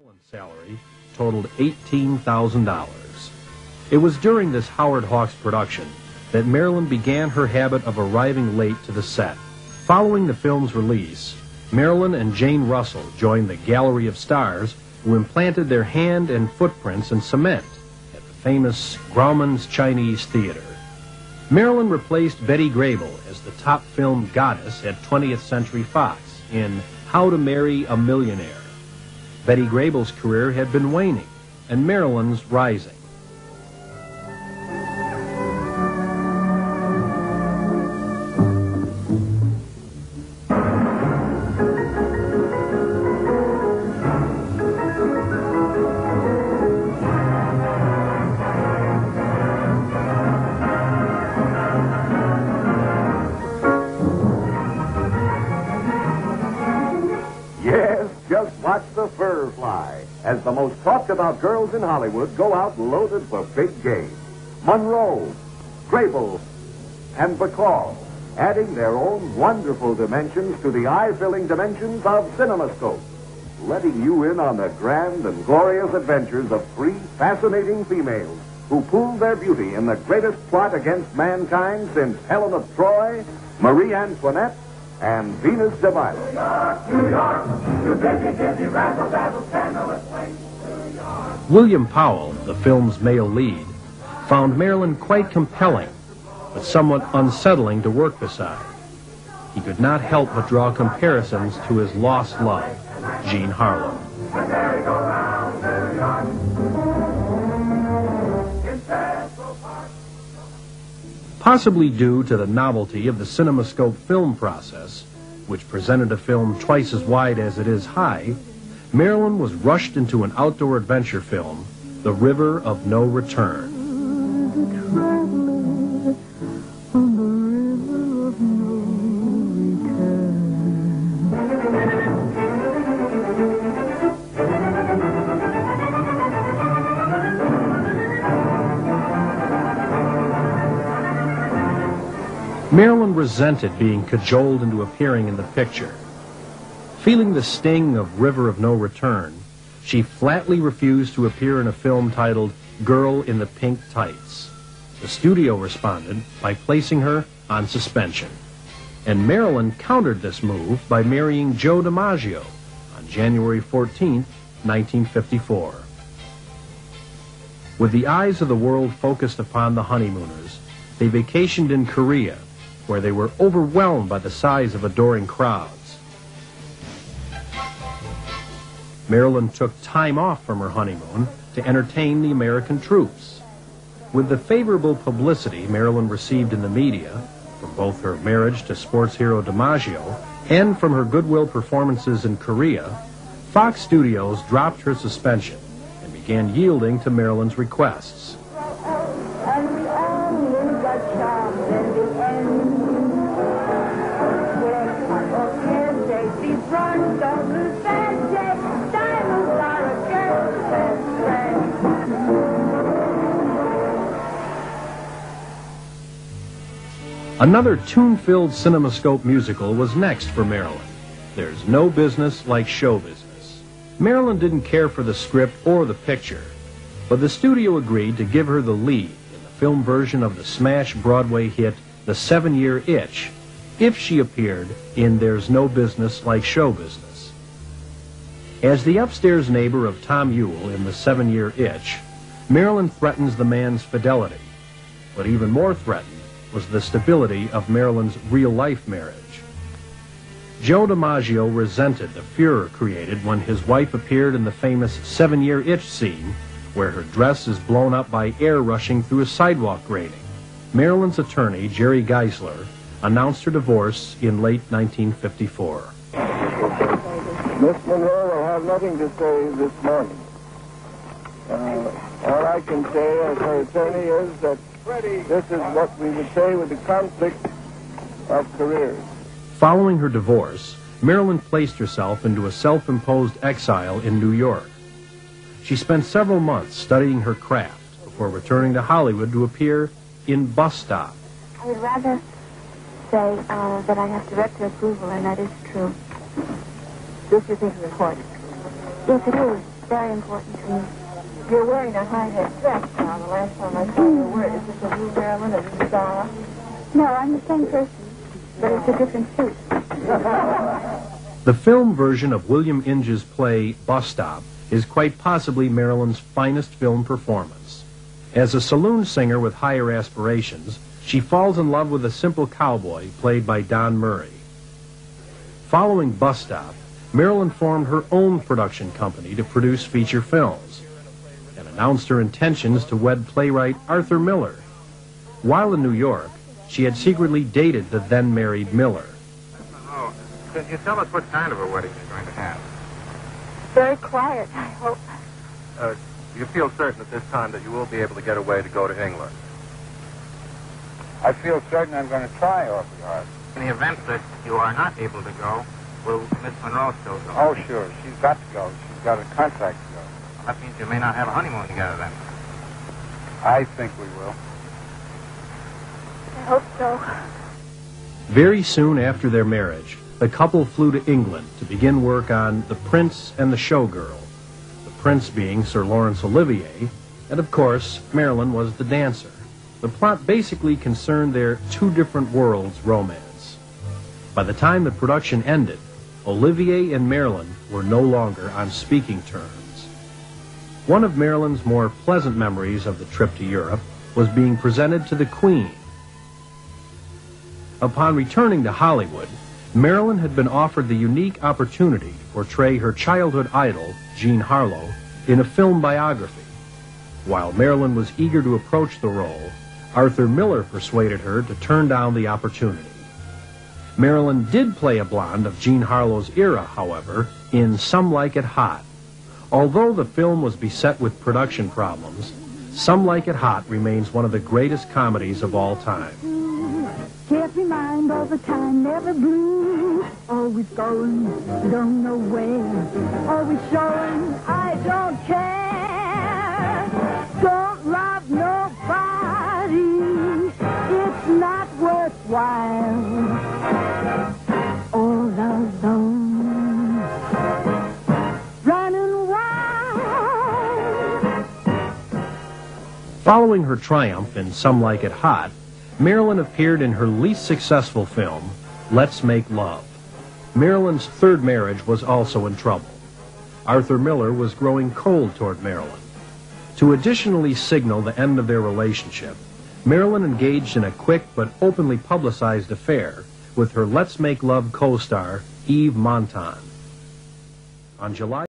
Marilyn's salary totaled $18,000. It was during this Howard Hawks production that Marilyn began her habit of arriving late to the set. Following the film's release, Marilyn and Jane Russell joined the gallery of stars who implanted their hand and footprints in cement at the famous Grauman's Chinese Theater. Marilyn replaced Betty Grable as the top film goddess at 20th Century Fox in How to Marry a Millionaire. Betty Grable's career had been waning, and Marilyn's rising. Just watch the fur fly as the most talked about girls in Hollywood go out loaded for big game. Monroe, Grable, and Bacall, adding their own wonderful dimensions to the eye-filling dimensions of CinemaScope, letting you in on the grand and glorious adventures of three fascinating females who pooled their beauty in the greatest plot against mankind since Helen of Troy, Marie Antoinette, and Venus de Milo. New York, New York, you busy, busy, razzle, dazzle, scandalous place. New York. William Powell, the film's male lead, found Marilyn quite compelling, but somewhat unsettling to work beside. He could not help but draw comparisons to his lost love, Jean Harlow. The merry-go-round, New York. In Central Park. Possibly due to the novelty of the CinemaScope film process, which presented a film twice as wide as it is high, Marilyn was rushed into an outdoor adventure film, The River of No Return. Marilyn resented being cajoled into appearing in the picture. Feeling the sting of River of No Return, she flatly refused to appear in a film titled Girl in the Pink Tights. The studio responded by placing her on suspension. And Marilyn countered this move by marrying Joe DiMaggio on January 14, 1954. With the eyes of the world focused upon the honeymooners, they vacationed in Korea, where they were overwhelmed by the size of adoring crowds. Marilyn took time off from her honeymoon to entertain the American troops. With the favorable publicity Marilyn received in the media, from both her marriage to sports hero DiMaggio and from her goodwill performances in Korea, Fox Studios dropped her suspension and began yielding to Marilyn's requests. And we only got charmed in the end. Don't lose fancy. Diamonds are a girl's best friend. Another tune-filled CinemaScope musical was next for Marilyn. There's No Business Like Show Business. Marilyn didn't care for the script or the picture, but the studio agreed to give her the lead in the film version of the smash Broadway hit The 7-Year Itch if she appeared in There's No Business Like Show Business. As the upstairs neighbor of Tom Ewell in The 7-Year Itch, Marilyn threatens the man's fidelity, but even more threatened was the stability of Marilyn's real-life marriage. Joe DiMaggio resented the furor created when his wife appeared in the famous 7-Year Itch scene, where her dress is blown up by air rushing through a sidewalk grating. Marilyn's attorney, Jerry Geisler, announced her divorce in late 1954. Miss Monroe will have nothing to say this morning. All I can say as her attorney is that this is what we would say with the conflict of careers. Following her divorce, Marilyn placed herself into a self-imposed exile in New York. She spent several months studying her craft before returning to Hollywood to appear in Bus Stop. I would rather say that I have director approval, and that is true. This is his report. Yes, it is. very important to me. You're wearing a high-hat dress now. The last time I saw you wear it, is this a new Marilyn, a new Donna? No, I'm the same person, but it's a different suit. The film version of William Inge's play Bus Stop is quite possibly Marilyn's finest film performance. As a saloon singer with higher aspirations, she falls in love with a simple cowboy played by Don Murray. Following Bus Stop, Marilyn formed her own production company to produce feature films and announced her intentions to wed playwright Arthur Miller. While in New York, she had secretly dated the then-married Miller. Oh, could you tell us what kind of a wedding you're going to have? Very quiet, I hope. You feel certain at this time that you will be able to get away to go to England? I feel certain I'm going to try awfully hard. In the event that you are not able to go, will Miss Monroe still go? Oh, sure. She's got to go. She's got a contract to go. Well, that means you may not have a honeymoon together then. I think we will. I hope so. Very soon after their marriage, the couple flew to England to begin work on The Prince and the Showgirl, the prince being Sir Laurence Olivier, and of course, Marilyn was the dancer. The plot basically concerned their two different worlds romance. By the time the production ended, Olivier and Marilyn were no longer on speaking terms. One of Marilyn's more pleasant memories of the trip to Europe was being presented to the Queen. Upon returning to Hollywood, Marilyn had been offered the unique opportunity to portray her childhood idol, Jean Harlow, in a film biography. While Marilyn was eager to approach the role, Arthur Miller persuaded her to turn down the opportunity. Marilyn did play a blonde of Jean Harlow's era, however, in Some Like It Hot. Although the film was beset with production problems, Some Like It Hot remains one of the greatest comedies of all time. Kept me mind all the time, never blue. Always going, don't know where. Always showing, I don't care. Don't love nobody. It's not worthwhile. All alone, running wild. Following her triumph in Some Like It Hot, Marilyn appeared in her least successful film, Let's Make Love. Marilyn's third marriage was also in trouble. Arthur Miller was growing cold toward Marilyn. To additionally signal the end of their relationship, Marilyn engaged in a quick but openly publicized affair with her Let's Make Love co-star, Eve Montan. On July